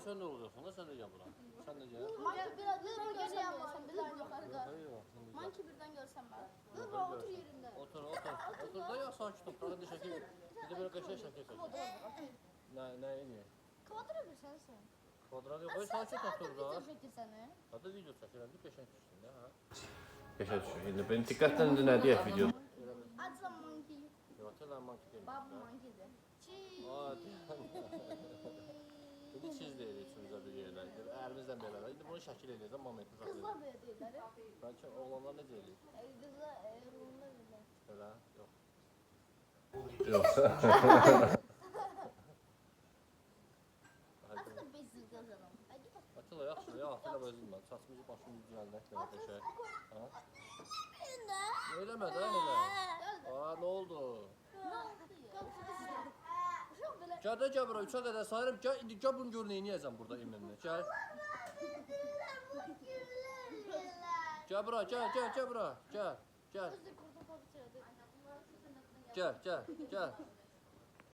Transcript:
sen de olacaksın da sen de gel buraya. Sen de gel. Manki biraz görsen sen birden yukarı kal. Hayır yok. Sen de gel. Manki birden görsen ben. Dur Otur yerinde. Otur. Otur da ya sakin ol. Hadi şekil. Bir de böyle kaşar şekil çek. Ne iyi. Kvadra bir sensin. Kvadrat yok. Hayır sakin otur da. Video çekir seni. Hadi video çekelim. Bir peşen düşsün ya. Peşen düşsün. Şimdi ben dikkatlen dinle diye video. Aç lan monkey. Yok lan manki demiş. Bab monkey de. Cheese. Hadi. İndi çiz deyirik üçümüzə bir yerlərdir. Əlimizdən belə. İndi bunu şəkil edəcəm, momentini saxlayacaq. Kızlar böyle değiller. Bəlkə oğlanlar necə eləyir? Kızlar ruhunda bile. Elə? Yox. Yox. Aslında bezir kazanım. Atilla, yaxşı, ya Atilla özünmə. Saçımızı başımızı düzəldək, belə qəşək. Ha? Eləmə də, elə. Aa, nə oldu? Gəl də gəl bura, 3-ə qədər sayırım. Gəl, indi gəl bunu gör neyniyəcəm burada iminlə. Gəl. Gəl bura, gəl bura. Gəl. Gəl. Gəl.